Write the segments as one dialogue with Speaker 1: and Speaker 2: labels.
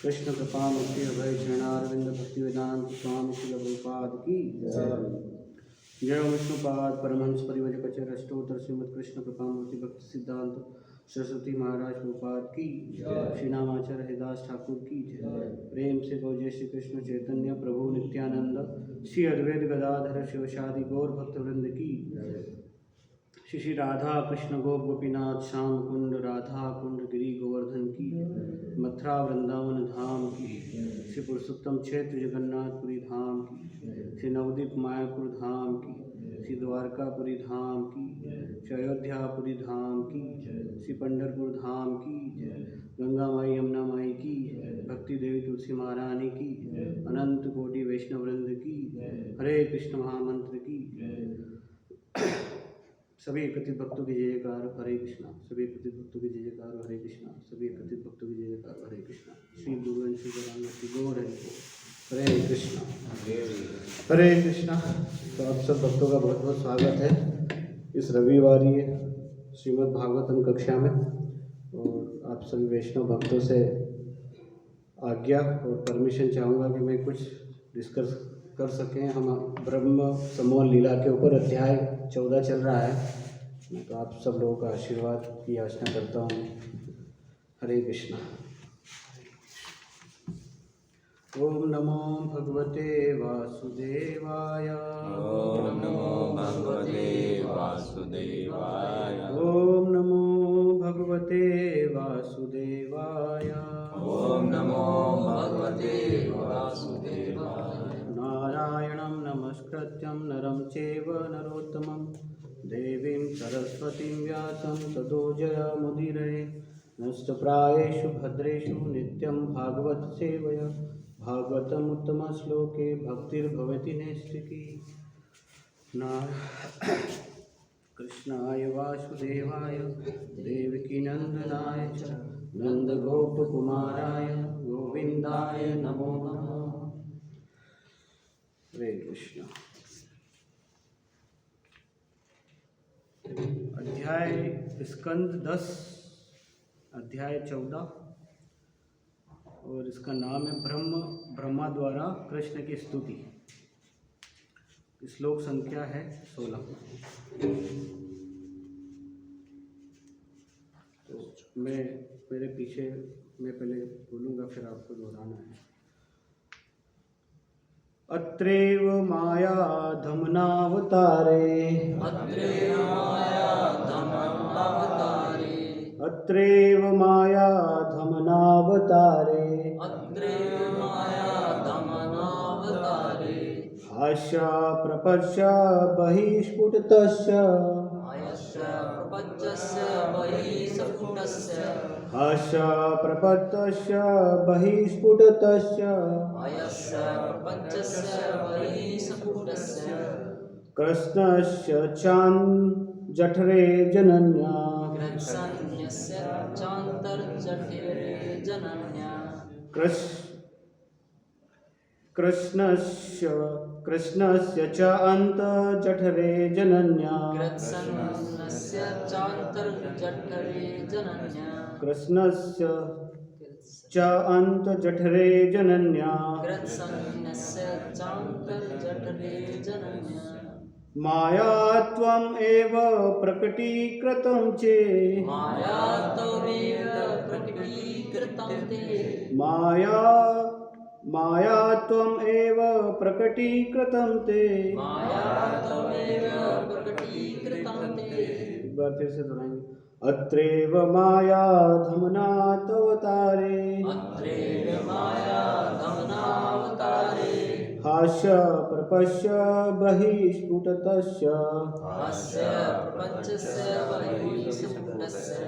Speaker 1: कृष्ण कृपा मुक्ति अभय चरणारविंद भक्ति वेदांत स्वामी श्रील प्रभुपाद की जय विष्णुपाद परमहंस परिवज कचर अष्टोत्तर श्रीमद कृष्ण कृपा मूर्ति भक्ति सिद्धांत सरस्वती महाराज प्रभुपाद की श्री नामाचार्य हरिदास ठाकुर की प्रेम से गौजय श्री कृष्ण चैतन्य प्रभु नित्यानंद श्री अद्वैत गदाधर शिवशादि गौर भक्तवृंद की श्री राधा कृष्ण गोप गोपीनाथ श्याम कुंड राधा कुंड गिरी गोवर्धन की मथुरा वृंदावन धाम की श्री पुरुषोत्तम क्षेत्र जगन्नाथपुरी धाम की श्री नवदीप मायापुर धाम की श्री द्वारकापुरी धाम की श्री अयोध्यापुरी धाम की श्री पंढरपुर धाम की गंगा माई यमुना माई की भक्ति देवी तुलसी महारानी की अनंत कोटि वैष्णव वृंद की हरे कृष्ण महामंत्र की सभी एकत्रित भक्तों की जय जयकार हरे कृष्णा। सभी एकत्रित भक्तों की जय जयकार हरे कृष्णा। सभी एकत्रित भक्तों की जय जयकार हरे कृष्णा। श्री गुरु श्री रामती गौर हरे कृष्णा हरे कृष्णा। तो आप सब भक्तों का बहुत बहुत स्वागत है इस रविवार श्रीमद् भागवतम कक्षा में। और आप सभी वैष्णव भक्तों से आज्ञा और परमिशन चाहूँगा कि मैं कुछ डिस्कस कर सकें। हम ब्रह्म समूह लीला के ऊपर अध्याय 14 चल रहा है, तो आप सब लोगों का आशीर्वाद की याचना करता हूँ। हरे कृष्णा। ओम नमो भगवते वासुदेवाय।
Speaker 2: ओम नमो भगवते वासुदेवाय।
Speaker 1: ओम नमो भगवते वासुदेवाय।
Speaker 2: ओम नमो भगवते वासुदेवाय।
Speaker 1: नारायणं नमस्कृत्यं नरं चैव नरोत्तमं देवीं सरस्वतीं व्यासं ततो जयमुदीरये। नष्टप्रायेषु भद्रेषु नित्यं भागवत सेवया भागवतमुत्तमश्लोके भक्तिर्भवति नैष्टिकी। कृष्णाय वासुदेवाय देवकीनन्दनाय च नन्दगोपकुमाराय गोविन्दाय नमो नमः। हरे कृष्ण। अध्याय स्कंद 10 अध्याय 14 और इसका नाम है ब्रह्मा द्वारा कृष्ण की स्तुति। श्लोक संख्या है 16। तो मेरे पीछे मैं पहले बोलूँगा फिर आपको दोहराना है। अत्रैव माया धमनावतारे।
Speaker 2: अत्रैव माया धमनावतारे।
Speaker 1: अत्रैव माया धमनावतारे।
Speaker 2: अत्रैव माया धमनावतारे।
Speaker 1: हास्य प्रपश्य बहिस्फुटतस्य।
Speaker 2: हास्य प्रपञ्चस्य बहिस्फुटस्य।
Speaker 1: हास्य प्रपतस्य बहिस्फुटतस्य।
Speaker 2: हास्य प्रपञ्चस्य बहिस्फुटस्य।
Speaker 1: कृष्णस्य चाञ्जठरे जनन्या।
Speaker 2: कृत्सन्यस्य चान्तर्जठरे जनन्या।
Speaker 1: कृष्णस्य च अन्तर्जठरे जनन्या।
Speaker 2: कृत्सन्यस्य चान्तर्जठरे जनन्या।
Speaker 1: कृष्णस्य च अन्तर्जठरे जनन्या।
Speaker 2: कृत्सन्यस्य चान्तर्जठरे जनन्या।
Speaker 1: माया त्वम् एव प्रकटीकृतं चेत्।
Speaker 2: माया त्वमेव प्रकटीकृतं ते।
Speaker 1: माया त्वम् एव प्रकटीकृतं ते।
Speaker 2: माया त्वमेव प्रकटीकृतं ते।
Speaker 1: एक बार फिर से दोहराएंगे। अत्रैव माया धमनावतारे।
Speaker 2: अत्रैव माया धमनावतारे।
Speaker 1: हास्य प्रपश्य बहिस्फुटतस्य।
Speaker 2: हास्य प्रपञ्चस्य बहिस्फुटस्य।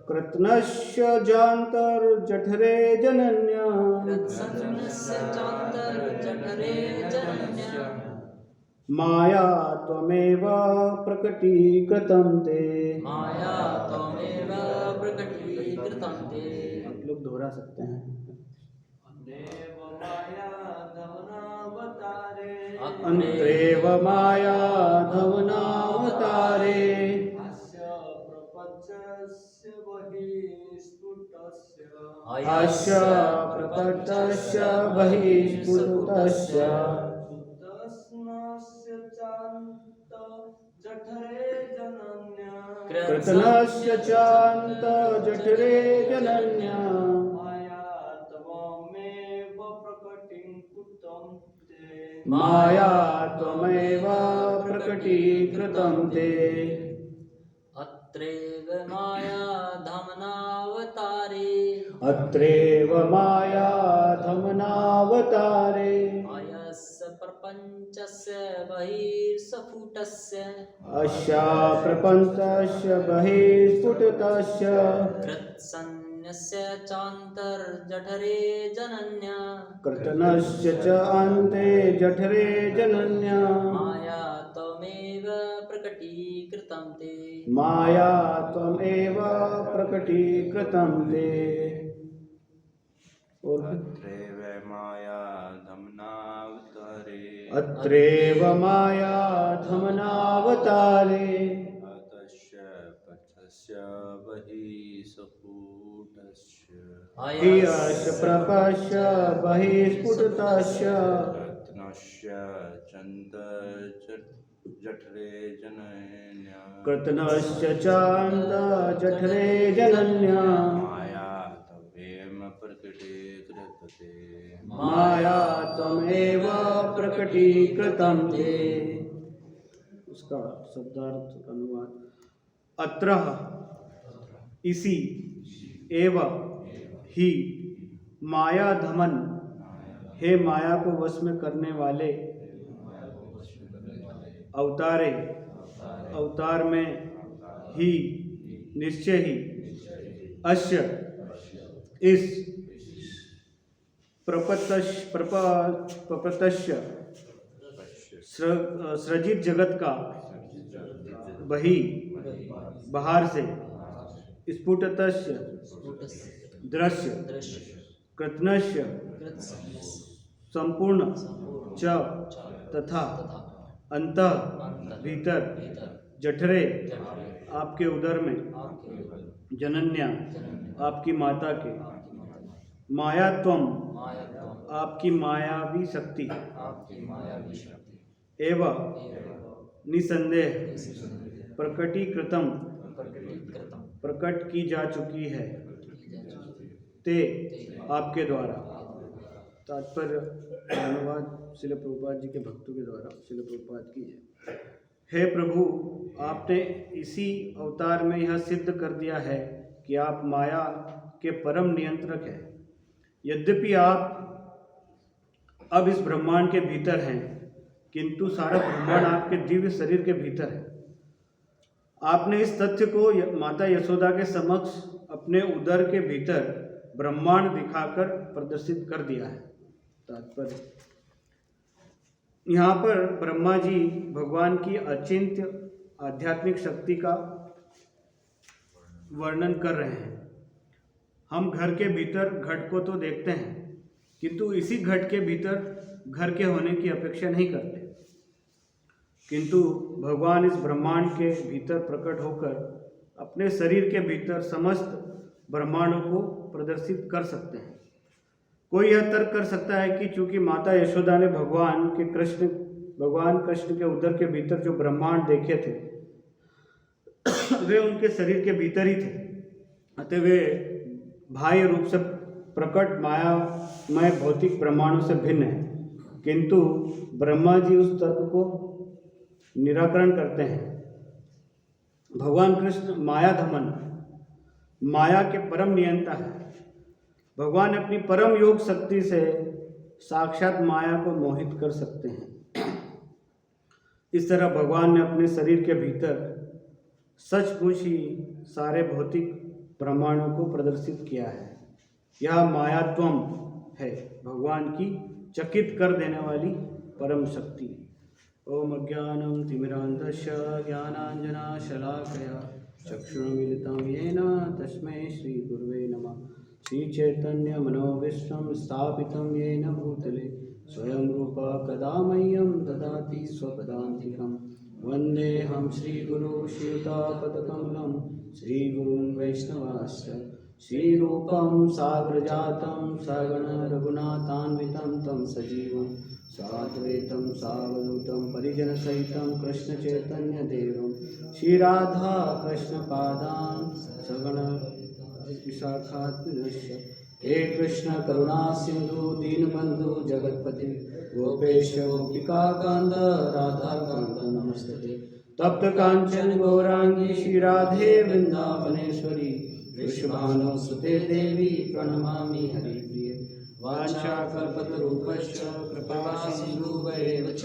Speaker 1: कृत्स्नस्य जान्तर्जठरे जनन्या।
Speaker 2: कृत्सन्यस्य चान्तर्जठरे जनन्या।
Speaker 1: माया त्वमेव प्रकटीकृतं ते।
Speaker 2: माया त्वमेव प्रकटीकृतं ते।
Speaker 1: आप लोग दोहरा सकते हैं। अत्रैव माया धमनावतारे। अस्य प्रपञ्चस्य बहिस्फुटस्य कृतनस्य चान्त जठरे जनन्या माया त्वमेव प्रकटीकृतं ते
Speaker 2: अत्रैव माया धमनावतारे
Speaker 1: अत्रैव माया धमनावतारे
Speaker 2: मायस्य प्रपञ्चस्य बहिर्स्फुटस्य
Speaker 1: अस्य प्रपञ्चस्य बहिस्फुटस्य
Speaker 2: कृत्सन्न्यस्य चान्तर्जठरे जनन्या
Speaker 1: कृतनस्य च अन्ते जठरे जनन्या
Speaker 2: माया त्वमेव प्रकटीकृतं ते
Speaker 1: माया त्वमेव प्रकटीकृतं ते
Speaker 3: अत्रैव माया धमनावतारे
Speaker 1: अत्रैव माया धमनावतारे
Speaker 3: अतस्य पथस्य बहिस्फुटस्य
Speaker 1: धियश्च प्रपश्य बहिस्फुटस्य
Speaker 3: रत्नस्य चन्दजठरे जनन्या
Speaker 1: कृतनस्य चान्त जठरे जनन्या
Speaker 3: माया तवेम प्रकटीकृतते
Speaker 1: माया त्वमेव प्रकटीकृतं ते। उसका शब्दार्थ अनुवाद अत्र इसी एव ही माया धमन हे माया को वश में करने वाले अवतारे अवतार में ही निश्चय ही अश्य इस प्रपतस्य सृजित जगत का बही बाहर से स्फुटतस्य दृश्य कृतनस्य संपूर्ण च तथा अंतः भीतर जठरे आपके उदर में जनन्या आपकी माता के मायात्वम आपकी मायावी शक्ति एवं निसंदेह प्रकटीकृतम प्रकट की जा चुकी है ते आपके द्वारा। तात्पर्य धन्यवाद श्रील प्रभुपाद जी के भक्तों के द्वारा श्रील प्रभुपाद की जय। हे प्रभु, आपने इसी अवतार में यह सिद्ध कर दिया है कि आप माया के परम नियंत्रक हैं। यद्यपि आप अब इस ब्रह्मांड के भीतर हैं, किंतु सारा ब्रह्मांड आपके दिव्य शरीर के भीतर है। आपने इस तथ्य को माता यशोदा के समक्ष अपने उदर के भीतर ब्रह्मांड दिखाकर प्रदर्शित कर दिया है। तात्पर्य यहाँ पर ब्रह्मा जी भगवान की अचिंत्य आध्यात्मिक शक्ति का वर्णन कर रहे हैं। हम घर के भीतर घट को तो देखते हैं, किंतु इसी घट के भीतर घर के होने की अपेक्षा नहीं करते, किंतु भगवान इस ब्रह्मांड के भीतर प्रकट होकर अपने शरीर के भीतर समस्त ब्रह्मांडों को प्रदर्शित कर सकते हैं। कोई यह तर्क कर सकता है कि चूंकि माता यशोदा ने भगवान कृष्ण के उदर के भीतर जो ब्रह्मांड देखे थे वे उनके शरीर के भीतर ही थे, अतः वे बाह्य रूप से प्रकट मायामय भौतिक ब्रह्मांडों से भिन्न है। किंतु ब्रह्मा जी उस तर्क को निराकरण करते हैं। भगवान कृष्ण माया धमन, माया के परम नियंता है। भगवान अपनी परम योग शक्ति से साक्षात माया को मोहित कर सकते हैं। इस तरह भगवान ने अपने शरीर के भीतर सचमुच ही सारे भौतिक ब्रह्मांडों को प्रदर्शित किया है। यह मायात्वम है, भगवान की चकित कर देने वाली परम शक्ति। ओम अज्ञानं तिमिरान्धस्य ज्ञानाञ्जनशलाकया चक्षुरुन्मीलितं येन तस्मै श्रीगुरुवे नमः। श्रीचैतन्यमनोभीष्टं स्थापितं येन भूतले स्वयं रूपा कदा मह्यं ददाति स्वपदान्तिकं। वन्देऽहं श्रीगुरुं श्रीयुतापदकमलं श्रीगुरून् वैष्णवांश्च श्रीरूपं साग्रजातं सगण रघुनाथान्वितं तं सजीवं साद्वैतं सावधूतं परिजनसहितं कृष्णचैतन्यदेवं श्रीराधा कृष्णपादान् सगण विशाखात्मनश्च हे कृष्ण करुणा सिंधु दीनबंधु जगतपति गोपेश गोपिकाकांत राधाकांत नमस्ते तप्त कांचन गौरांगी श्री राधे वृंदावनेश्वरी वृषभानुसुते देवी प्रणमामि हरिप्रिये वाञ्छाकल्पतरुभ्यश्च कृपा सिन्धुभ्येव च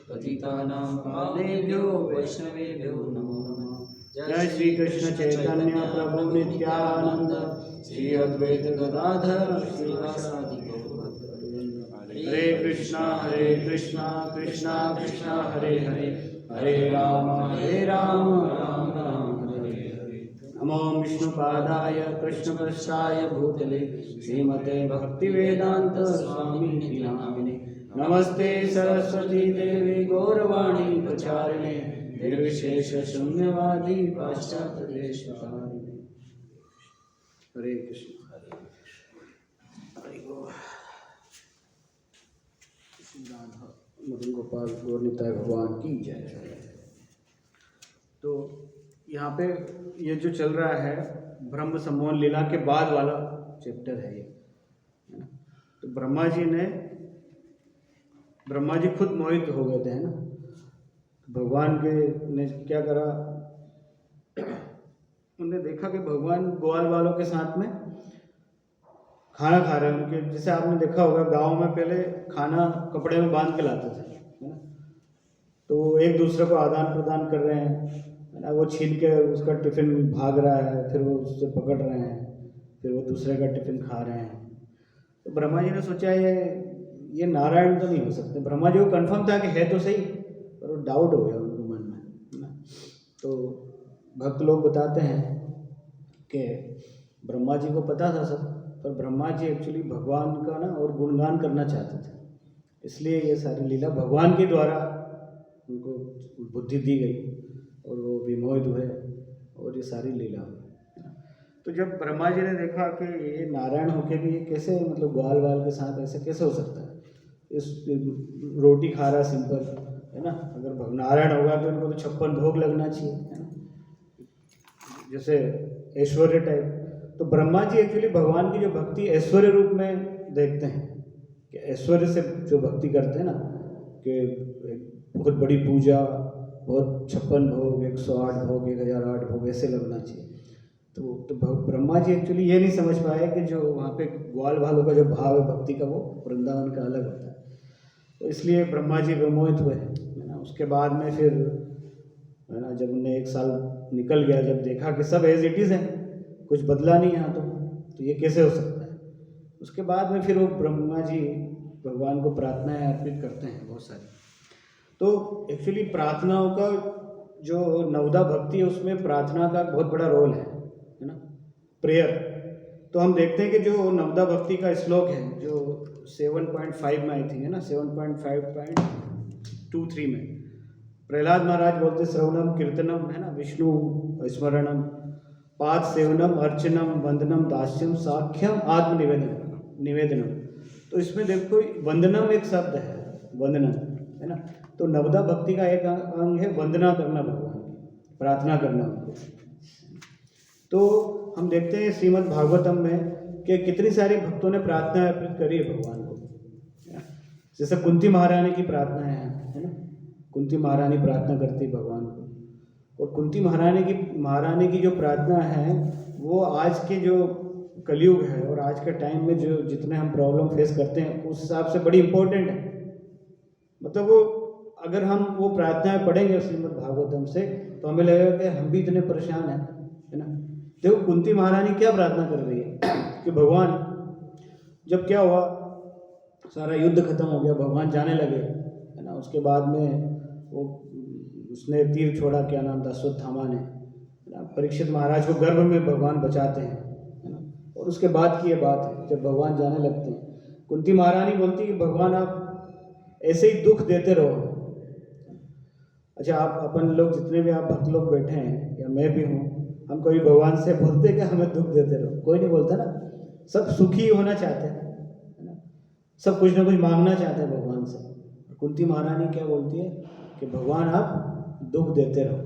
Speaker 1: पतितानां पावनेभ्यो वैष्णवेभ्यो नमो नमः। जय श्री कृष्ण चैतन्य प्रभु नित्यानंद श्री अद्वैत गदाधर श्रीवासादि गौरभक्तवृंद। हरे कृष्णा कृष्णा कृष्णा हरे हरे हरे राम राम राम हरे हरे। नमो विष्णुपादाय कृष्णपृष्ठाय भूतले श्रीमते भक्तिवेदांत स्वामी नामिने नमस्ते सरस्वती देवी गौरवाणी प्रचारिणे निर्विशेष शून्यवादी पाश्चात्य देशकारिणे। हरे कृष्ण हरे गोविंद। राधा मदन गोपाल गौरनिताय भगवान की जय। तो यहाँ पे ये जो चल रहा है ब्रह्म सम्मोहन लीला के बाद वाला चैप्टर है ये, है ना। तो ब्रह्मा जी खुद मोहित हो गए थे, है ना। भगवान के ने क्या करा, उन्होंने देखा कि भगवान ग्वाल वालों के साथ में खाना खा रहे हैं। उनके जैसे आपने देखा होगा गांव में पहले खाना कपड़े में बांध के लाते थे, है ना। तो एक दूसरे को आदान प्रदान कर रहे हैं, है ना। वो छीन के उसका टिफिन भाग रहा है, फिर वो उससे पकड़ रहे हैं, फिर वो दूसरे का टिफिन खा रहे हैं। तो ब्रह्मा जी ने सोचा ये नारायण तो नहीं हो सकते। ब्रह्मा जी को कन्फर्म था कि है तो सही, पर वो डाउट हो गया उनको मन में, है ना। तो भक्त लोग बताते हैं कि ब्रह्मा जी को पता था सब, पर ब्रह्मा जी एक्चुअली भगवान का ना और गुणगान करना चाहते थे, इसलिए ये सारी लीला भगवान के द्वारा उनको बुद्धि दी गई और वो विमोहित हुए और ये सारी लीला हुई। तो जब ब्रह्मा जी ने देखा कि ये नारायण होके भी ये कैसे, मतलब ग्वाल वाल के साथ ऐसे कैसे हो सकता है, इस रोटी खा रहा सिंपल, है ना। अगर नारायण होगा तो इनको तो 56 भोग लगना चाहिए, है ना, जैसे ऐश्वर्य टाइप। तो ब्रह्मा जी एक्चुअली भगवान की जो भक्ति ऐश्वर्य रूप में देखते हैं कि ऐश्वर्य से जो भक्ति करते हैं ना, कि बहुत बड़ी पूजा, बहुत 56 भोग, 108 भोग, 1008 भोग ऐसे लगना चाहिए। तो ब्रह्मा जी एक्चुअली ये नहीं समझ पाए कि जो वहाँ पे ग्वाल वालों का जो भाव है भक्ति का, वो वृंदावन का अलग होता है। तो इसलिए ब्रह्मा जी विमोहित हुए, है ना। उसके बाद में फिर, है ना, जब उन्हें 1 साल निकल गया, जब देखा कि सब एज इट इज़ है, कुछ बदला नहीं यहाँ तो ये कैसे हो सकता है। उसके बाद में फिर वो ब्रह्मा जी भगवान को प्रार्थनाएं अर्पित करते हैं बहुत सारी। तो एक्चुअली प्रार्थनाओं का जो नवदा भक्ति है उसमें प्रार्थना का बहुत बड़ा रोल है ना, प्रेयर। तो हम देखते हैं कि जो नवदा भक्ति का श्लोक है जो 7.5 में आई थी, है ना, 7.5.23 में प्रहलाद महाराज बोलते श्रवणम कीर्तनम, है ना, विष्णु स्मरणम, पाद सेवनम, अर्चनम, वंदनम, दास्यम, साख्यम, आत्मनिवेदनम। तो इसमें देखो वंदनम एक शब्द है, वंदनम, है ना। तो नवदा भक्ति का एक अंग है वंदना करना, भगवान की प्रार्थना करना उनको। तो हम देखते हैं श्रीमद् भागवतम में कि कितनी सारी भक्तों ने प्रार्थना अर्पित करी है भगवान को। जैसे कुंती महारानी की प्रार्थना है ना, कुंती महारानी प्रार्थना करती भगवान को। और कुंती महारानी की जो प्रार्थना है वो आज के जो कलयुग है और आज के टाइम में जो जितने हम प्रॉब्लम फेस करते हैं उस हिसाब से बड़ी इम्पोर्टेंट है। मतलब वो अगर हम वो प्रार्थनाएं पढ़ेंगे श्रीमद् भागवतम से तो हमें लगेगा कि हम भी इतने परेशान हैं, है ना। देखो कुंती महारानी क्या प्रार्थना कर रही है कि भगवान, जब क्या हुआ, सारा युद्ध खत्म हो गया, भगवान जाने लगे, है ना। उसके बाद में वो उसने तीर छोड़ा, क्या नाम था, अश्वत्थामा ने, परीक्षित महाराज को गर्भ में भगवान बचाते हैं, है ना। और उसके बाद की ये बात है, जब भगवान जाने लगते हैं, कुंती महारानी बोलती है कि भगवान आप ऐसे ही दुख देते रहो। अच्छा, आप अपन लोग जितने भी आप भक्त लोग बैठे हैं या मैं भी हूँ,
Speaker 4: हम कभी भगवान से बोलते कि हमें दुख देते रहो, कोई नहीं बोलता ना। सब सुखी होना चाहते हैं, है ना, सब कुछ ना कुछ मांगना चाहते हैं भगवान से। कुंती महारानी क्या बोलती है कि भगवान आप दुख देते रहो।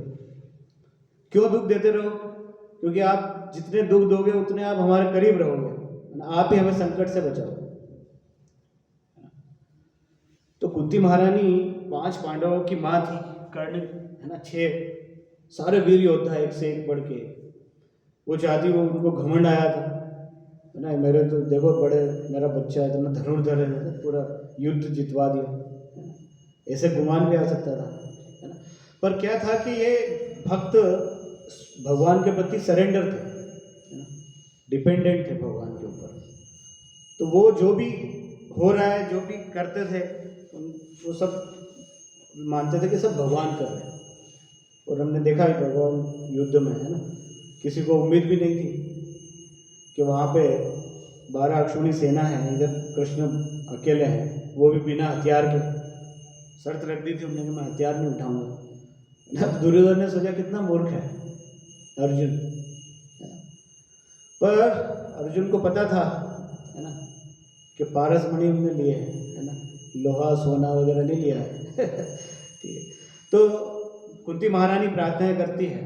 Speaker 4: क्यों दुख देते रहो? क्योंकि आप जितने दुख दोगे उतने आप हमारे करीब रहोगे, आप ही हमें संकट से बचाओ। तो कुंती महारानी 5 पांडवों की माँ थी, कर्ण, है ना, 6 सारे वीर योद्धा एक से एक बढ़ के। वो चाहती, वो उनको घमंड आया था, है ना, मेरे तो देखो बड़े, मेरा बच्चा है, तो मैं धनुर्धर है, पूरा युद्ध जितवा दिया, है ना, ऐसे गुमान भी आ सकता था, है ना। पर क्या था कि ये भक्त भगवान के प्रति सरेंडर थे, है ना, डिपेंडेंट थे भगवान के ऊपर। तो वो जो भी हो रहा है, जो भी करते थे, वो सब मानते थे कि सब भगवान कर रहे हैं। और हमने देखा है भगवान युद्ध में, है ना, किसी को उम्मीद भी नहीं थी कि वहाँ पे 12 अक्षौणी सेना है, इधर कृष्ण अकेले हैं, वो भी बिना हथियार के। शर्त रख दी थी उन्होंने कि मैं हथियार नहीं उठाऊंगा। तो दुर्योधन ने सोचा कितना मूर्ख है अर्जुन, पर अर्जुन को पता था, है ना, कि पारस मणि हमने लिए हैं, है ना, लोहा सोना वगैरह नहीं लिया है। ठीक है। तो कुंती महारानी प्रार्थनाएं करती है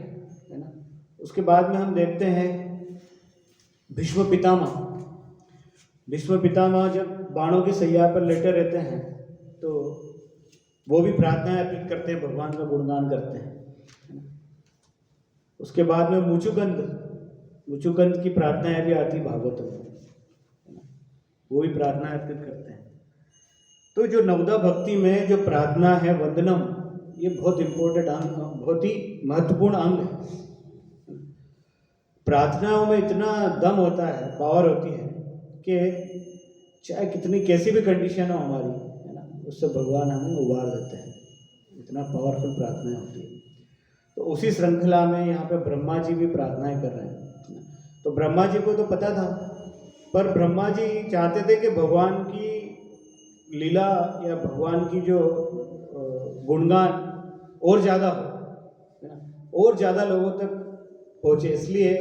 Speaker 4: ना। उसके बाद में हम देखते हैं भीष्म पितामह। भीष्म पितामह जब बाणों की सैया पर लेटे रहते हैं तो वो भी प्रार्थनाएं अर्पित करते हैं, भगवान का गुणगान करते हैं, है ना। उसके बाद में मुचुकंद की प्रार्थनाएं भी आती भागवतम में, है ना, वो भी प्रार्थना अर्पित करते हैं। तो जो नवदा भक्ति में जो प्रार्थना है, वंदनम, ये बहुत इम्पोर्टेंट अंग, बहुत ही महत्वपूर्ण अंग है। प्रार्थनाओं में इतना दम होता है, पावर होती है कि चाहे कितनी कैसी भी कंडीशन हो हमारी, है ना, उससे भगवान हमें उबार देते हैं। इतना पावरफुल प्रार्थनाएं होती है। तो उसी श्रृंखला में यहाँ पे ब्रह्मा जी भी प्रार्थनाएं कर रहे हैं। तो ब्रह्मा जी को तो पता था, पर ब्रह्मा जी चाहते थे कि भगवान की लीला या भगवान की जो गुणगान और ज़्यादा हो, है ना, और ज़्यादा लोगों तक पहुँचे, इसलिए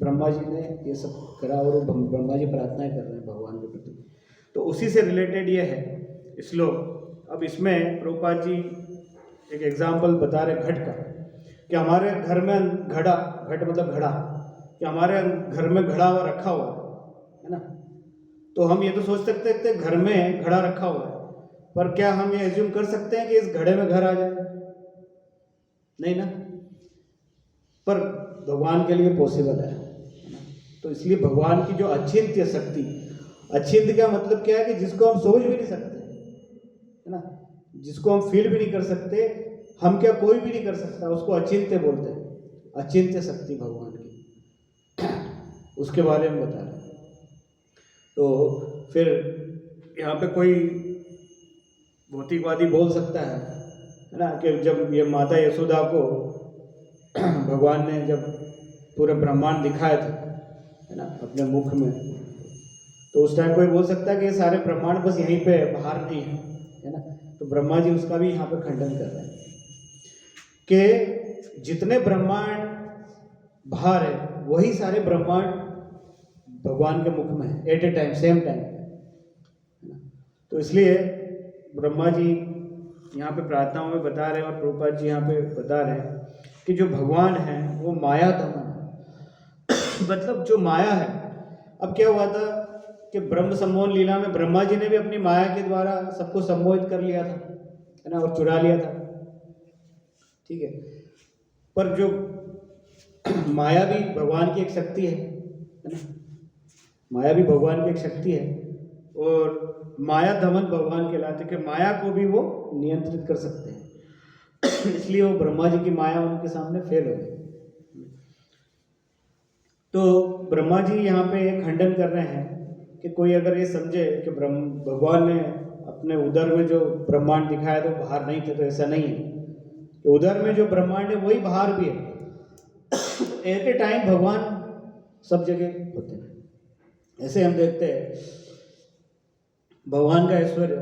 Speaker 4: ब्रह्मा जी ने ये सब करा। और ब्रह्मा जी प्रार्थनाएं कर रहे हैं भगवान के प्रति। तो उसी से रिलेटेड ये है श्लोक। अब इसमें प्रभुपाद जी एक एग्जाम्पल बता रहे घट का, कि हमारे घर में घट मतलब घड़ा, कि हमारे घर में घड़ा हुआ रखा हुआ है ना। तो हम ये तो सोच सकते हैं कि घर में घड़ा रखा हुआ है, पर क्या हम ये एज्यूम कर सकते हैं कि इस घड़े में घर आ जाए? नहीं ना। पर भगवान के लिए पॉसिबल है ना। तो इसलिए भगवान की जो अचिंत्य शक्ति, अचिंत्य का मतलब क्या है कि जिसको हम सोच भी नहीं सकते, है ना, जिसको हम फील भी नहीं कर सकते, हम क्या कोई भी नहीं कर सकता, उसको अचिंत्य बोलते हैं। अचिंत्य शक्ति भगवान की, उसके बारे में बता रहे। तो फिर यहाँ पे कोई भौतिकवादी बोल सकता है ना, कि जब ये माता यशोदा को भगवान ने जब पूरे ब्रह्मांड दिखाए थे, है ना, अपने मुख में, तो उस टाइम कोई बोल सकता है कि ये सारे ब्रह्मांड बस यहीं पे बाहर नहीं है ना। तो ब्रह्मा जी उसका भी यहाँ पे खंडन कर रहे हैं कि जितने ब्रह्मांड बाहर है वही सारे ब्रह्मांड भगवान के मुख में है, at a time, same time, है ना। तो इसलिए ब्रह्मा जी यहाँ पे प्रार्थनाओं में बता रहे हैं, और प्रभुपाद जी यहाँ पे बता रहे हैं कि जो भगवान है वो माया दमन है। मतलब जो माया है, अब क्या हुआ था कि ब्रह्म सम्मोहन लीला में ब्रह्मा जी ने भी अपनी माया के द्वारा सबको सम्मोहित कर लिया था, है ना, और चुरा लिया था, ठीक है। पर जो माया भी भगवान की एक शक्ति है ना, माया भी भगवान की एक शक्ति है, और माया दमन भगवान कहलाते कि माया को भी वो नियंत्रित कर सकते हैं। इसलिए वो ब्रह्मा जी की माया उनके सामने फेल हो गई। तो ब्रह्मा जी यहाँ पे खंडन कर रहे हैं कि कोई अगर ये समझे कि भगवान ने अपने उदर में जो ब्रह्मांड दिखाया तो बाहर नहीं थे, तो ऐसा नहीं है कि उदर में जो ब्रह्मांड है वही बाहर भी है। एट ए टाइम भगवान सब जगह होते हैं। ऐसे हम देखते हैं भगवान का ऐश्वर्य,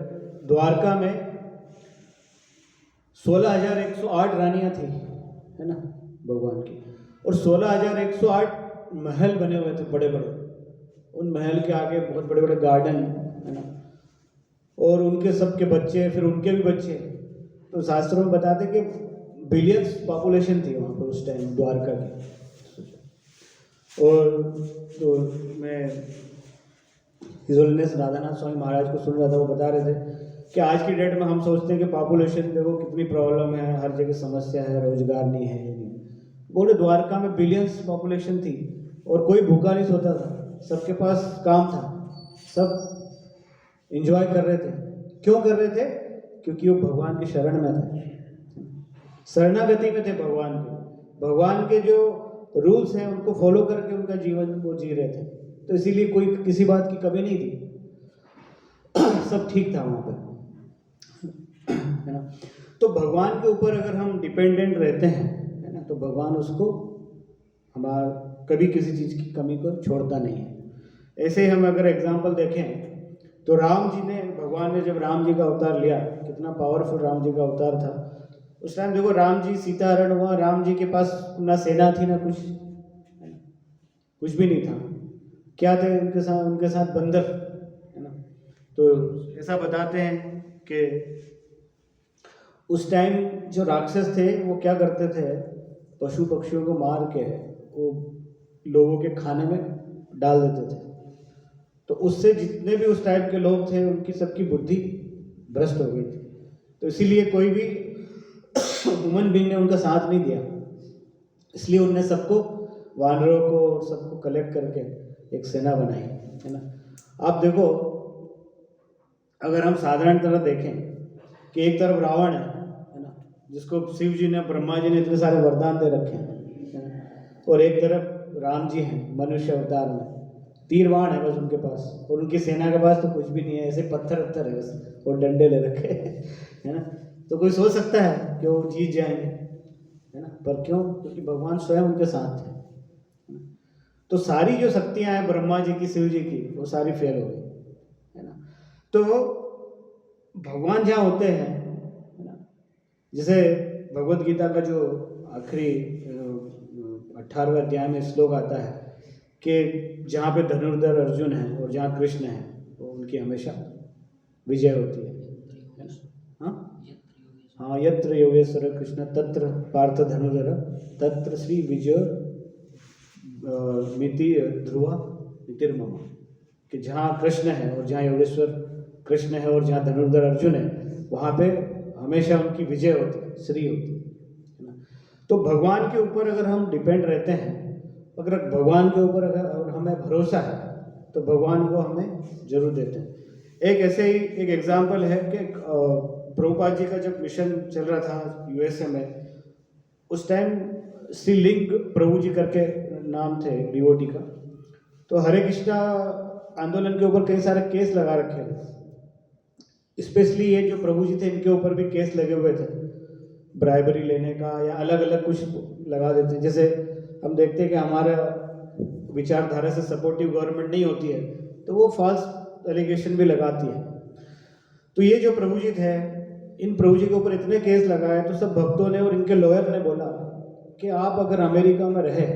Speaker 4: द्वारका में 16,108 रानियां थी, है ना, भगवान की, और 16,108 महल बने हुए थे बड़े बड़े। उन महल के आगे बहुत बड़े बड़े गार्डन है ना, और उनके सबके बच्चे, फिर उनके भी बच्चे। तो शास्त्रों में बताते कि बिलियंस पॉपुलेशन थी वहाँ पर उस टाइम द्वारका की। और तो मैं हिज होलीनेस राधानाथ स्वामी महाराज को सुन रहा था, वो बता रहे थे कि आज की डेट में हम सोचते हैं कि पॉपुलेशन देखो कितनी प्रॉब्लम है, हर जगह समस्या है, रोजगार नहीं है, ये नहीं। बोले द्वारका में बिलियंस पॉपुलेशन थी और कोई भूखा नहीं सोता था, सबके पास काम था, सब एंजॉय कर रहे थे। क्यों कर रहे थे? क्योंकि वो भगवान के शरण में थे, शरणागति में थे भगवान के। भगवान के जो रूल्स हैं उनको फॉलो करके उनका जीवन वो जी रहे थे। तो इसीलिए कोई किसी बात की कमी नहीं थी, सब ठीक था वहाँ पर, है ना। तो भगवान के ऊपर अगर हम डिपेंडेंट रहते हैं, है ना, तो भगवान उसको हमारा कभी किसी चीज़ की कमी को छोड़ता नहीं है। ऐसे ही हम अगर एग्जाम्पल देखें तो राम जी ने, भगवान ने जब राम जी का अवतार लिया, कितना पावरफुल राम जी का अवतार था। उस टाइम देखो राम जी सीता हरण हुआ, राम जी के पास ना सेना थी ना कुछ भी नहीं था। क्या थे उनके साथ बंदर, है ना। तो ऐसा बताते हैं कि उस टाइम जो राक्षस थे वो क्या करते थे, पशु पक्षियों को मार के वो लोगों के खाने में डाल देते थे। तो उससे जितने भी उस टाइप के लोग थे उनकी सबकी बुद्धि भ्रष्ट हो गई थी। तो इसीलिए कोई भी ह्यूमन बीइंग ने उनका साथ नहीं दिया, इसलिए उनने सबको, वानरों को और सबको कलेक्ट करके एक सेना बनाई, है ना। आप देखो अगर हम साधारण तरह देखें कि एक तरफ रावण है ना, जिसको शिव जी ने, ब्रह्मा जी ने इतने सारे वरदान दे रखे हैं, है ना? और एक तरफ राम जी हैं मनुष्य अवतार में, तीर बाण है बस उनके पास, और उनकी सेना के पास तो कुछ भी नहीं है, ऐसे पत्थर है बस, और डंडे ले रखे है ना। तो कोई सोच सकता है कि वो जीत जाएंगे, है ना, पर क्यों? क्योंकि भगवान स्वयं उनके साथ थे। तो सारी जो शक्तियां हैं ब्रह्मा जी की, शिव जी की, वो सारी फेल हो गई, है ना। तो भगवान जहाँ होते हैं, है ना, जैसे भगवत गीता का जो आखिरी 18वें अध्याय में श्लोक आता है कि जहाँ पे धनुर्धर अर्जुन है और जहाँ कृष्ण है, वो उनकी हमेशा विजय होती है ना। हाँ, यत्र योगेश्वर कृष्ण तत्र पार्थ धनुर्धर तत्र श्री विजय मिति ध्रुवा मितिर्मम, कि जहाँ कृष्ण है और जहाँ योगेश्वर कृष्ण है और जहाँ धनुर्धर अर्जुन है, वहाँ पे हमेशा उनकी विजय होती है, श्री होती है ना। तो भगवान के ऊपर अगर हम डिपेंड रहते हैं, अगर भगवान के ऊपर अगर हमें भरोसा है, तो भगवान को हमें जरूर देते हैं। एक ऐसे ही एक एग्जाम्पल है कि प्रभुपाद जी का जब मिशन चल रहा था यूएसए में, उस टाइम श्री लिंग प्रभु जी करके नाम थे डिवोटी का। तो हरे कृष्णा आंदोलन के ऊपर कई सारे केस लगा रखे थे, स्पेशली ये जो प्रभु जी थे इनके ऊपर भी केस लगे हुए थे, ब्राइबरी लेने का या अलग अलग कुछ लगा देते हैं। जैसे हम देखते हैं कि हमारा विचारधारा से सपोर्टिव गवर्नमेंट नहीं होती है, तो वो फॉल्स एलिगेशन भी लगाती है। तो ये जो प्रभु जी थे, इन प्रभु जी के ऊपर इतने केस लगाए, तो सब भक्तों ने और इनके लॉयर ने बोला कि आप अगर अमेरिका में रहे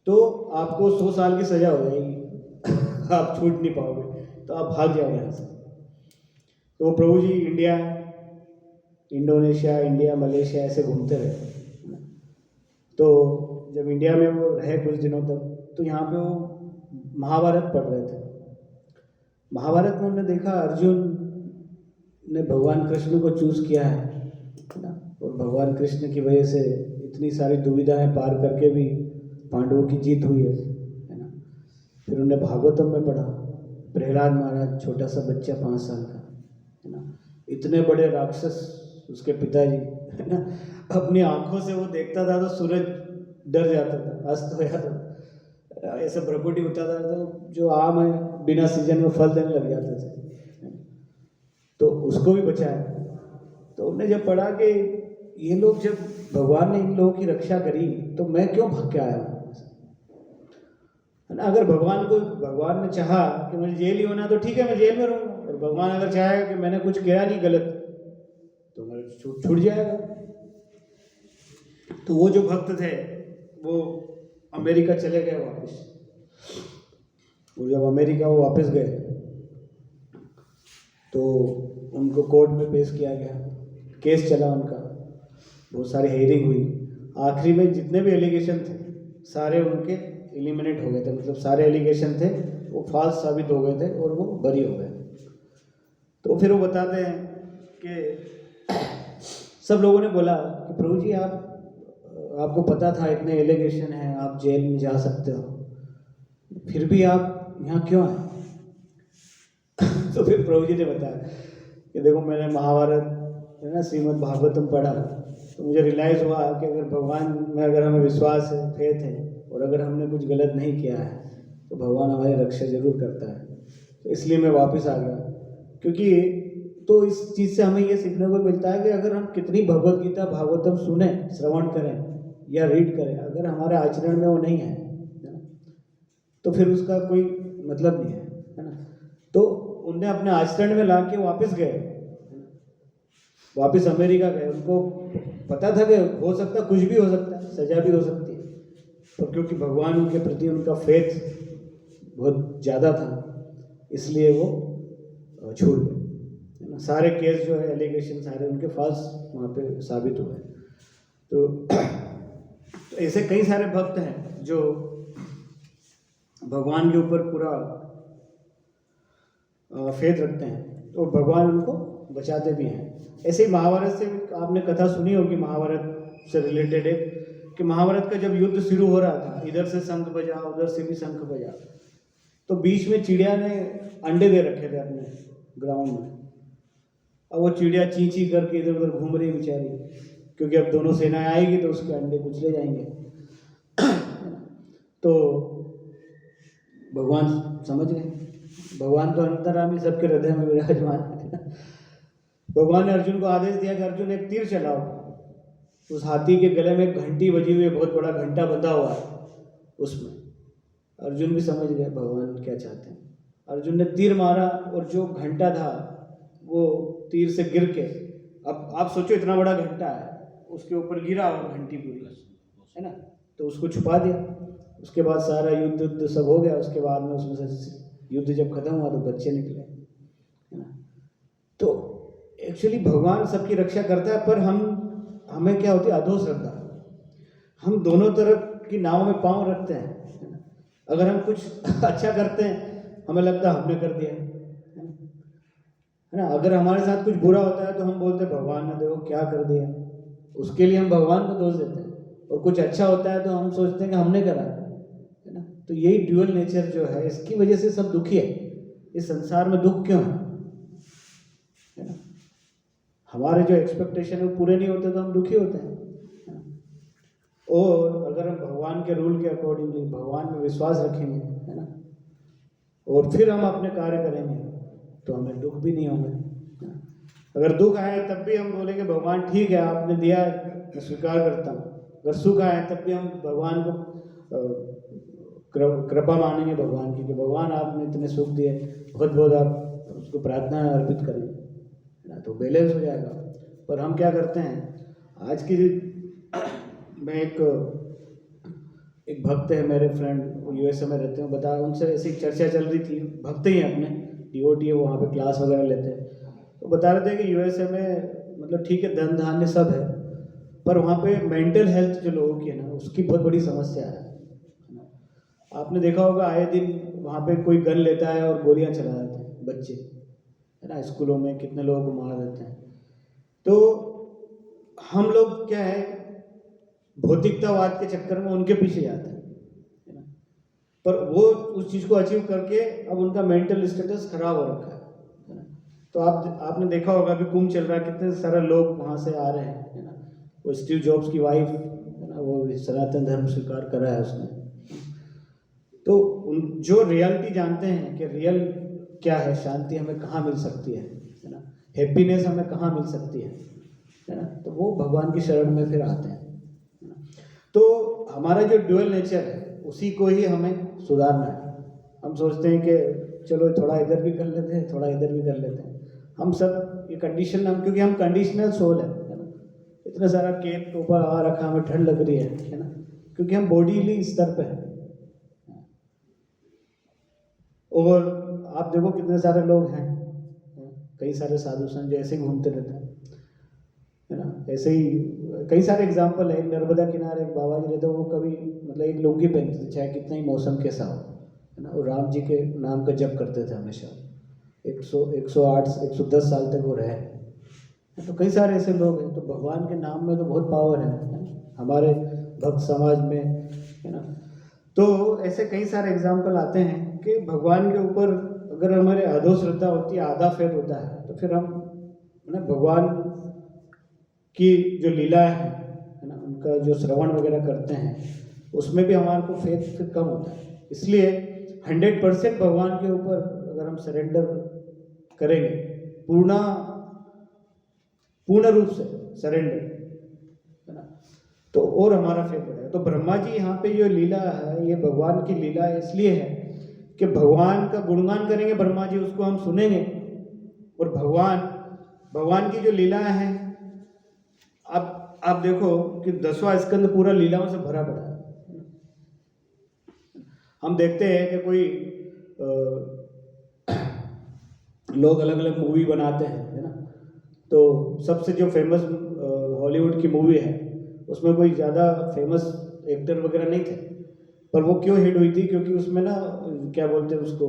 Speaker 4: तो आपको 100 साल की सजा हो जाएगी आप छूट नहीं पाओगे, तो आप भाग जाओ यहाँ से। तो वो प्रभु जी इंडिया, इंडोनेशिया, इंडिया, मलेशिया ऐसे घूमते रहे। तो जब इंडिया में वो रहे कुछ दिनों तक, तो यहाँ पे वो महाभारत पढ़ रहे थे। महाभारत में उन्होंने देखा अर्जुन ने भगवान कृष्ण को चूज किया है ना, और भगवान कृष्ण की वजह से इतनी सारी दुविधाएं पार करके भी पांडवों की जीत हुई है ना। फिर उन्होंने भागवतम में पढ़ा, प्रहलाद महाराज छोटा सा बच्चा 5 साल का, है ना, इतने बड़े राक्षस उसके पिताजी, है ना, अपनी आंखों से वो देखता था तो सूरज डर जाता था, अस्त हो जाता था, ऐसे भ्रकुटी होता था तो जो आम है बिना सीजन में फल देने लग जाते थे, तो उसको भी बचाया। तो उन्होंने जब पढ़ा कि ये लोग, जब भगवान ने इन लोगों की रक्षा करी, तो मैं क्यों भाग के आया हूँ, है ना। अगर भगवान ने चाहा कि मुझे जेल ही होना, तो ठीक है मैं जेल में रहूँगा, और भगवान अगर चाहेगा कि मैंने कुछ किया नहीं गलत, तो मेरा छूट जाएगा। तो वो जो भक्त थे वो अमेरिका चले गए वापस। और जब अमेरिका वो वापस गए तो उनको कोर्ट में पेश किया गया, केस चला उनका, बहुत सारी हेयरिंग हुई। आखिरी में जितने भी एलिगेशन थे सारे उनके एलिमिनेट हो गए थे, मतलब सारे एलिगेशन थे वो फॉल्स साबित हो गए थे और वो बरी हो गए। तो फिर वो बताते हैं कि सब लोगों ने बोला कि प्रभु जी आपको पता था इतने एलिगेशन हैं, आप जेल में जा सकते हो, फिर भी आप यहाँ क्यों आए? तो फिर प्रभु जी ने बताया कि देखो मैंने महाभारत है ना, श्रीमद् भागवतम पढ़ा, तो मुझे रियलाइज़ हुआ कि अगर भगवान में अगर हमें विश्वास है, फेथ है, और अगर हमने कुछ गलत नहीं किया है तो भगवान हमारी रक्षा जरूर करता है। तो इसलिए मैं वापस आ गया। क्योंकि तो इस चीज़ से हमें ये सीखने को मिलता है कि अगर हम कितनी भगवत गीता भागवतम सुने, श्रवण करें या रीड करें, अगर हमारे आचरण में वो नहीं है ना, तो फिर उसका कोई मतलब नहीं है ना। तो उनने अपने आचरण में ला के वापस गए, वापस अमेरिका गए। उनको पता था कि हो सकता कुछ भी हो सकता है, सजा भी हो सकती है, पर क्योंकि भगवान के प्रति उनका फेथ बहुत ज़्यादा था इसलिए वो छोड़ गए, है ना। सारे केस जो है, एलिगेशन सारे उनके फॉल्स वहाँ पे साबित हुए। तो ऐसे कई सारे भक्त हैं जो भगवान के ऊपर पूरा फेथ रखते हैं, तो भगवान उनको बचाते भी हैं। ऐसे ही महाभारत से आपने कथा सुनी होगी, महाभारत से रिलेटेड है कि महाभारत का जब युद्ध शुरू हो रहा था, इधर से शंख बजा, उधर से भी शंख बजा, तो बीच में चिड़िया ने अंडे दे रखे थे अपने ग्राउंड में। अब वो चिड़िया ची ची करके इधर उधर घूम रही बेचारी, क्योंकि अब दोनों सेनाएं आएगी तो उसके अंडे कुचले जाएंगे। तो भगवान समझ गए, भगवान तो अंतर्यामी सबके हृदय में विराजमान है। भगवान ने अर्जुन को आदेश दिया कि अर्जुन एक तीर चलाओ। उस हाथी के गले में एक घंटी बजी हुई है, बहुत बड़ा घंटा बंधा हुआ है उसमें। अर्जुन भी समझ गए भगवान क्या चाहते हैं। अर्जुन ने तीर मारा और जो घंटा था वो तीर से गिर के, अब आप सोचो इतना बड़ा घंटा है, उसके ऊपर गिरा और घंटी पूरी, है ना, तो उसको छुपा दिया। उसके बाद सारा युद्ध सब हो गया। उसके बाद में उसमें से युद्ध जब खत्म हुआ तो बच्चे निकले, है ना। तो एक्चुअली भगवान सबकी रक्षा करता है, पर हमें क्या होती है, अधो श्रद्धा। हम दोनों तरफ की नाव में पांव रखते हैं, है ना। अगर हम कुछ अच्छा करते हैं हमें लगता है हमने कर दिया, है ना। अगर हमारे साथ कुछ बुरा होता है तो हम बोलते हैं भगवान ने देखो क्या कर दिया, उसके लिए हम भगवान को दोष देते हैं। और कुछ अच्छा होता है तो हम सोचते हैं कि हमने करा, है ना। तो यही ड्यूअल नेचर जो है, इसकी वजह से सब दुखी है। इस संसार में दुख क्यों है ना। हमारे जो एक्सपेक्टेशन है वो पूरे नहीं होते तो हम दुखी होते हैं, है ना। और अगर हम भगवान के रूल के अकॉर्डिंगली भगवान में विश्वास रखेंगे, है ना, और फिर हम अपने कार्य करेंगे तो हमें दुख भी नहीं होंगे, है ना। अगर दुख आए तब भी हम बोलेंगे भगवान ठीक है, आपने दिया, मैं स्वीकार करता हूँ। अगर सुख आए तब भी हम भगवान को कृपा मानेंगे भगवान की, कि भगवान आपने इतने सुख दिए, बहुत बहुत आप उसको प्रार्थना अर्पित करें, है ना, तो बैलेंस हो जाएगा। पर हम क्या करते हैं आज की, मैं एक भक्त है मेरे फ्रेंड, वो यूएसए में रहते हैं, बता उनसे ऐसी चर्चा चल रही थी, भक्त ही हैं अपने, डिवोटी है, वहाँ पे क्लास वगैरह लेते हैं। तो बता रहे थे कि यूएसए में मतलब ठीक है धन धान्य सब है, पर वहाँ पे मेंटल हेल्थ जो लोगों की है ना, उसकी बहुत बड़ी समस्या है। आपने देखा होगा आए दिन वहाँ पे कोई गन लेता है और गोलियाँ चला देते हैं बच्चे, है ना, स्कूलों में कितने लोगों को मार देते हैं। तो हम लोग क्या है, भौतिकतावाद के चक्कर में उनके पीछे जाते हैं, है ना। पर वो उस चीज़ को अचीव करके अब उनका मेंटल स्टेटस खराब हो रखा है ना। तो आपने देखा होगा अभी कुंभ चल रहा है, कितने सारे लोग वहाँ से आ रहे हैं, है ना। वो स्टीव जॉब्स की वाइफ, है ना, वो सनातन धर्म स्वीकार करा है उसने। तो जो रियलिटी जानते हैं कि रियल क्या है, शांति हमें कहाँ मिल सकती है ना, हैप्पीनेस हमें कहाँ मिल सकती है ना, तो वो भगवान की शरण में फिर आते हैं, है ना। तो हमारा जो ड्यूअल नेचर है उसी को ही हमें सुधारना है। हम सोचते हैं कि चलो थोड़ा इधर भी कर लेते हैं, थोड़ा इधर भी कर लेते हैं। हम सब ये कंडीशन, हम क्योंकि हम कंडीशनल सोल है ना। इतना सारा केक टोपा आ रखा, हमें ठंड लग रही है ना, क्योंकि हम बॉडीली स्तर पे हैं। और आप देखो कितने सारे लोग हैं, कई सारे साधु संत जो ऐसे ही घूमते रहते हैं, है ना। ऐसे ही कई सारे एग्जाम्पल है। नर्मदा किनारे एक बाबा जी रहते, वो कभी मतलब एक लुंगी पहनते थे चाहे कितना ही मौसम कैसा हो, है ना। और राम जी के नाम का जप करते थे हमेशा, 108 110 साल तक वो रहे। तो कई सारे ऐसे लोग हैं। तो भगवान के नाम में तो बहुत पावर है ना? हमारे भक्त समाज में, है ना। तो ऐसे कई सारे एग्जाम्पल आते हैं कि भगवान के ऊपर अगर हमारे आधो श्रद्धा होती है, आधा फेथ होता है, तो फिर हम, है ना, भगवान की जो लीलाएं हैं, है ना, उनका जो श्रवण वगैरह करते हैं, उसमें भी हमारे को फेथ फिर कम होता है। इसलिए 100% भगवान के ऊपर अगर हम सरेंडर करेंगे, पूर्ण रूप से सरेंडर, है ना, तो और हमारा फेथ बढ़ेगा। तो ब्रह्मा जी यहाँ पे जो लीला है, ये भगवान की लीला है, इसलिए है कि भगवान का गुणगान करेंगे ब्रह्मा जी, उसको हम सुनेंगे। और भगवान की जो लीलाएं हैं, आप देखो कि 10वां स्कंद पूरा लीलाओं से भरा पड़ा है। हम देखते हैं कि कोई लोग अलग अलग मूवी बनाते हैं, है ना। तो सबसे जो फेमस हॉलीवुड की मूवी है, उसमें कोई ज़्यादा फेमस एक्टर वगैरह नहीं थे, पर वो क्यों हिट हुई थी? क्योंकि उसमें ना, क्या बोलते हैं उसको,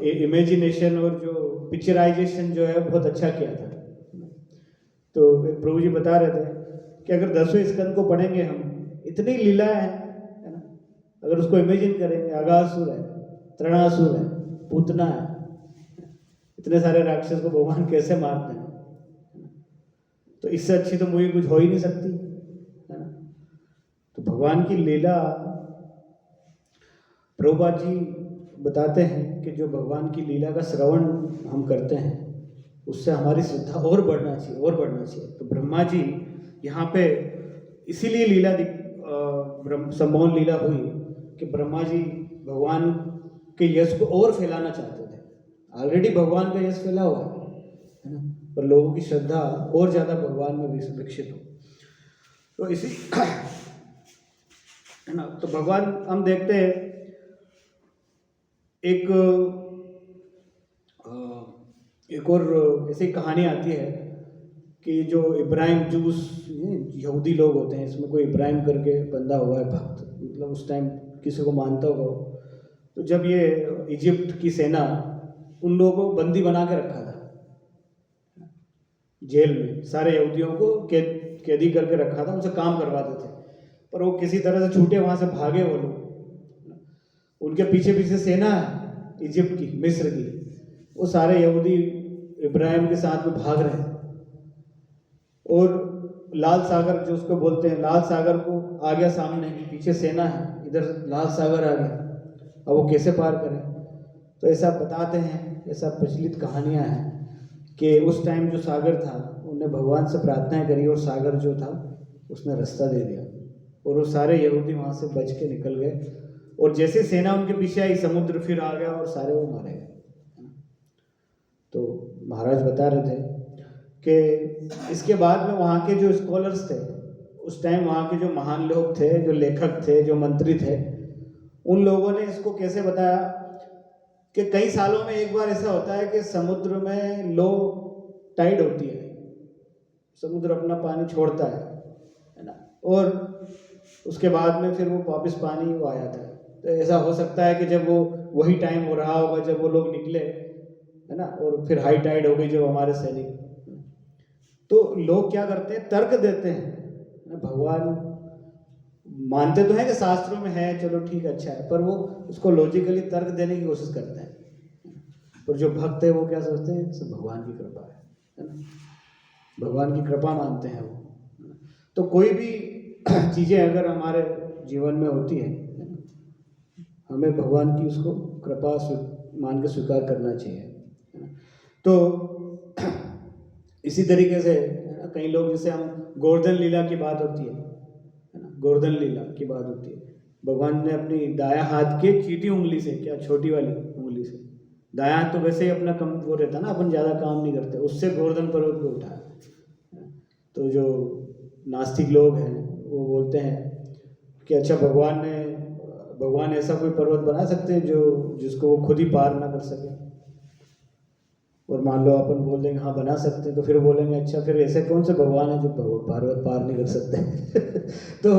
Speaker 4: इमेजिनेशन और जो पिक्चराइजेशन जो है बहुत अच्छा किया था। तो प्रभु जी बता रहे थे कि अगर 10वें स्कंद को पढ़ेंगे हम, इतनी लीला है ना, अगर उसको इमेजिन करेंगे, अगासुर है, तृणासुर है, पूतना है, इतने सारे राक्षस को भगवान कैसे मारते हैं, तो इससे अच्छी तो मूवी कुछ हो ही नहीं सकती, है ना। तो भगवान की लीला, प्रभुपाद जी बताते हैं कि जो भगवान की लीला का श्रवण हम करते हैं, उससे हमारी श्रद्धा और बढ़ना चाहिए। तो ब्रह्मा जी यहाँ पे इसीलिए लीला सम्मोहन लीला हुई कि ब्रह्मा जी भगवान के यश को और फैलाना चाहते थे। ऑलरेडी भगवान का यश फैला हुआ है ना, पर लोगों की श्रद्धा और ज़्यादा भगवान में विकसित हो। तो इसी, है ना, तो भगवान हम देखते हैं एक और ऐसी कहानी आती है कि जो इब्राहिम जूस यहूदी लोग होते हैं, इसमें कोई इब्राहिम करके बंदा हुआ है भक्त, मतलब उस टाइम किसी को मानता होगा। तो जब ये इजिप्ट की सेना उन लोगों को बंदी बना के रखा था जेल में, सारे यहूदियों को कैदी करके रखा था, उनसे काम करवाते थे, पर वो किसी तरह से छूटे, वहाँ से भागे वो लोग। उनके पीछे पीछे सेना है इजिप्ट की, मिस्र की, वो सारे यहूदी इब्राहिम के साथ में भाग रहे हैं। और लाल सागर जो उसको बोलते हैं, लाल सागर को आ गया सामने, पीछे सेना है, इधर लाल सागर आ गया, अब वो कैसे पार करें? तो ऐसा बताते हैं, ऐसा प्रचलित कहानियां हैं कि उस टाइम जो सागर था, उन्होंने भगवान से प्रार्थनाएं करी और सागर जो था उसने रास्ता दे दिया, और वो सारे यहूदी वहाँ से बच के निकल गए। और जैसे सेना उनके पीछे आई, समुद्र फिर आ गया और सारे वो मारे गए। तो महाराज बता रहे थे कि इसके बाद में वहाँ के जो स्कॉलर्स थे, उस टाइम वहाँ के जो महान लोग थे, जो लेखक थे, जो मंत्री थे, उन लोगों ने इसको कैसे बताया कि कई सालों में एक बार ऐसा होता है कि समुद्र में लो टाइड होती है, समुद्र अपना पानी छोड़ता है ना, और उसके बाद में फिर वो वापस पानी वो आ जाता है। तो ऐसा हो सकता है कि जब वो वही टाइम हो रहा होगा जब वो लोग निकले, है ना, और फिर हाई टाइड हो गई जब हमारे सैनिक, तो लोग क्या करते हैं, तर्क देते हैं। भगवान मानते तो हैं कि शास्त्रों में है, चलो ठीक अच्छा है, पर वो उसको लॉजिकली तर्क देने की कोशिश करते हैं। पर जो भक्त है वो क्या सोचते हैं, सब भगवान की कृपा है ना, भगवान की कृपा मानते हैं वो। तो कोई भी चीज़ें अगर हमारे जीवन में होती है, हमें भगवान की उसको कृपा मान के स्वीकार करना चाहिए। तो इसी तरीके से कई लोग, जैसे हम गोवर्धन लीला की बात होती है ना, गोवर्धन लीला की बात होती है, भगवान ने अपनी दाया हाथ के चीटी उंगली से, क्या छोटी वाली उंगली से, दाया हाथ तो वैसे ही अपना कम वो रहता ना, अपन ज़्यादा काम नहीं करते, उससे गोवर्धन पर्वत को उठाया। तो जो नास्तिक लोग हैं वो बोलते हैं कि अच्छा भगवान ऐसा कोई पर्वत बना सकते हैं जिसको वो खुद ही पार ना कर सके। और मान लो अपन बोल देंगे हाँ बना सकते हैं, तो फिर बोलेंगे अच्छा फिर ऐसे कौन से भगवान है जो पर्वत पार नहीं कर सकते तो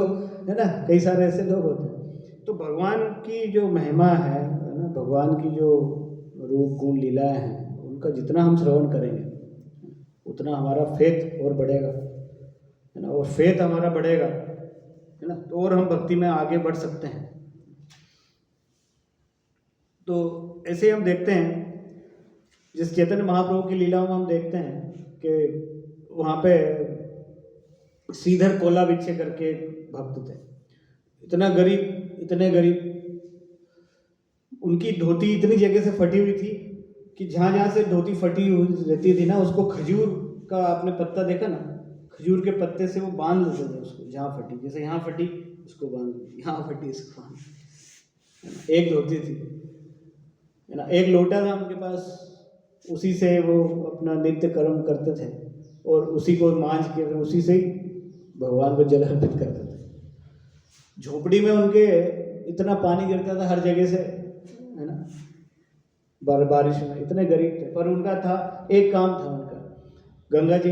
Speaker 4: है ना, कई सारे ऐसे लोग होते हैं। तो भगवान की जो महिमा है ना, भगवान की जो रूप गुण लीलाएं हैं, उनका जितना हम श्रवण करेंगे उतना हमारा फेथ और बढ़ेगा, है ना। और फेथ हमारा बढ़ेगा, है ना, तो और हम भक्ति में आगे बढ़ सकते हैं। तो ऐसे हम देखते हैं जिस चैतन्य महाप्रभु की लीलाओं में हम देखते हैं कि वहाँ पे श्रीधर कोलाविच्छे करके एक भक्त थे, इतने गरीब, उनकी धोती इतनी जगह से फटी हुई थी कि जहाँ से धोती फटी हुई रहती थी ना, उसको खजूर का आपने पत्ता देखा ना, खजूर के पत्ते से वो बांध लेते थे उसको, जहाँ फटी, जैसे यहाँ फटी उसको बांध, यहाँ फटी इसको बांध। एक धोती थी, है ना, एक लोटा था उनके पास, उसी से वो अपना नित्य कर्म करते थे और उसी को मांझ के उसी से ही भगवान को जल अर्पित करते थे। झोपड़ी में उनके इतना पानी गिरता था हर जगह से, है ना, बारिश में, इतने गरीब थे, पर उनका था एक काम था उनका, गंगा जी